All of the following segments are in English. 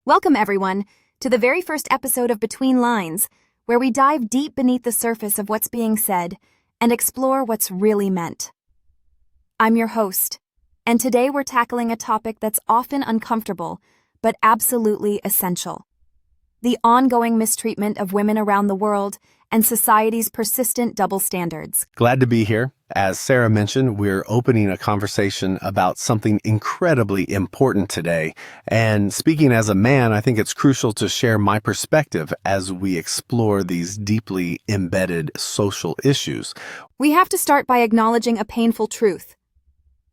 Welcome, everyone, to the very first episode of Between Lines, where we dive deep beneath the surface of what's being said and explore what's really meant. I'm your host, and today we're tackling a topic that's often uncomfortable, but absolutely essential: the ongoing mistreatment of women around the world and society's persistent double standards. Glad to be here. As Sarah mentioned, we're opening a conversation about something incredibly important today. And speaking as a man, I think it's crucial to share my perspective as we explore these deeply embedded social issues. We have to start by acknowledging a painful truth.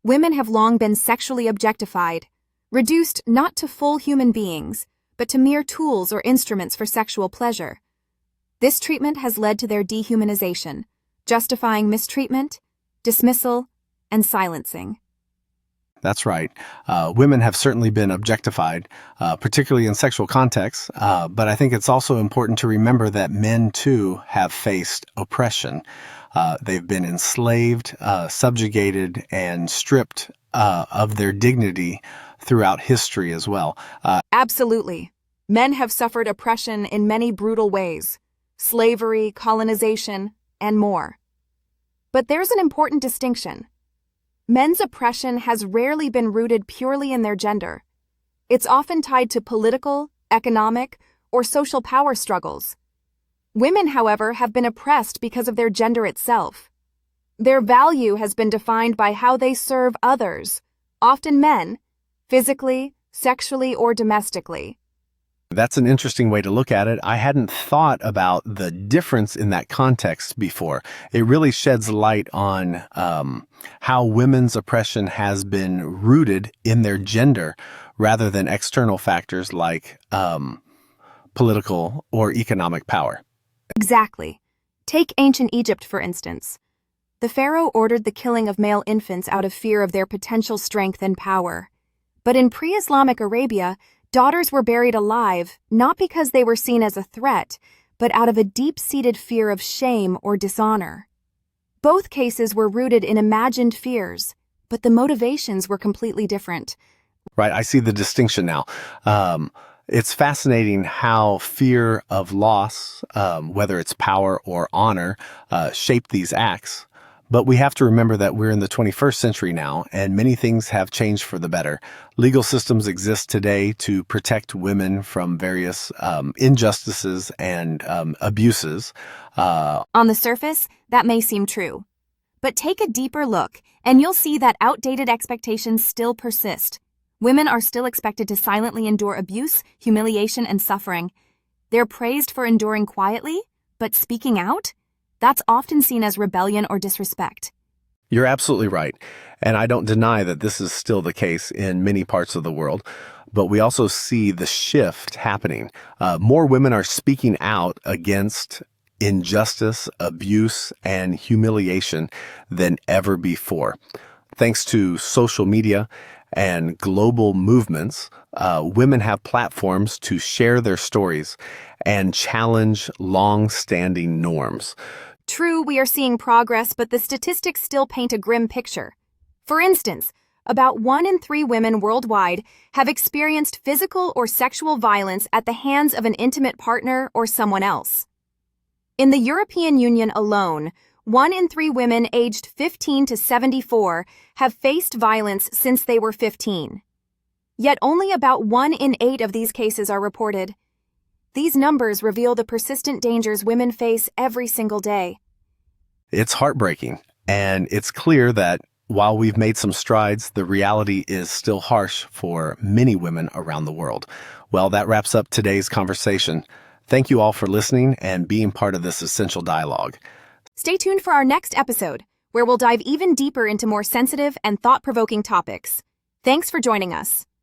Women have long been sexually objectified, reduced not to full human beings, but to mere tools or instruments for sexual pleasure. This treatment has led to their dehumanization, justifying mistreatment, dismissal, and silencing. That's right. Women have certainly been objectified, particularly in sexual contexts, but I think it's also important to remember that men, too, have faced oppression. They've been enslaved, subjugated, and stripped of their dignity throughout history as well. Absolutely. Men have suffered oppression in many brutal ways: slavery, colonization, and more. But there's an important distinction. Men's oppression has rarely been rooted purely in their gender. It's often tied to political, economic, or social power struggles. Women, however, have been oppressed because of their gender itself. Their value has been defined by how they serve others, often men, physically, sexually, or domestically. That's an interesting way to look at it. I hadn't thought about the difference in that context before. It really sheds light on how women's oppression has been rooted in their gender rather than external factors like political or economic power. Exactly. Take ancient Egypt, for instance. The pharaoh ordered the killing of male infants out of fear of their potential strength and power. But in pre-Islamic Arabia, daughters were buried alive, not because they were seen as a threat, but out of a deep-seated fear of shame or dishonor. Both cases were rooted in imagined fears, but the motivations were completely different. Right, I see the distinction now. It's fascinating how fear of loss, whether it's power or honor, shaped these acts. But we have to remember that we're in the 21st century now, and many things have changed for the better. Legal systems exist today to protect women from various injustices and abuses. On the surface, that may seem true. But take a deeper look, and you'll see that outdated expectations still persist. Women are still expected to silently endure abuse, humiliation, and suffering. They're praised for enduring quietly, but speaking out? That's often seen as rebellion or disrespect. You're absolutely right. And I don't deny that this is still the case in many parts of the world. But we also see the shift happening. More women are speaking out against injustice, abuse, and humiliation than ever before. Thanks to social media and global movements, women have platforms to share their stories and challenge long-standing norms. True, we are seeing progress, but the statistics still paint a grim picture. For instance, about 1 in 3 women worldwide have experienced physical or sexual violence at the hands of an intimate partner or someone else. In the European Union alone, 1 in 3 women aged 15 to 74 have faced violence since they were 15. Yet only about 1 in 8 of these cases are reported. These numbers reveal the persistent dangers women face every single day. It's heartbreaking, and it's clear that while we've made some strides, the reality is still harsh for many women around the world. Well, that wraps up today's conversation. Thank you all for listening and being part of this essential dialogue. Stay tuned for our next episode, where we'll dive even deeper into more sensitive and thought-provoking topics. Thanks for joining us.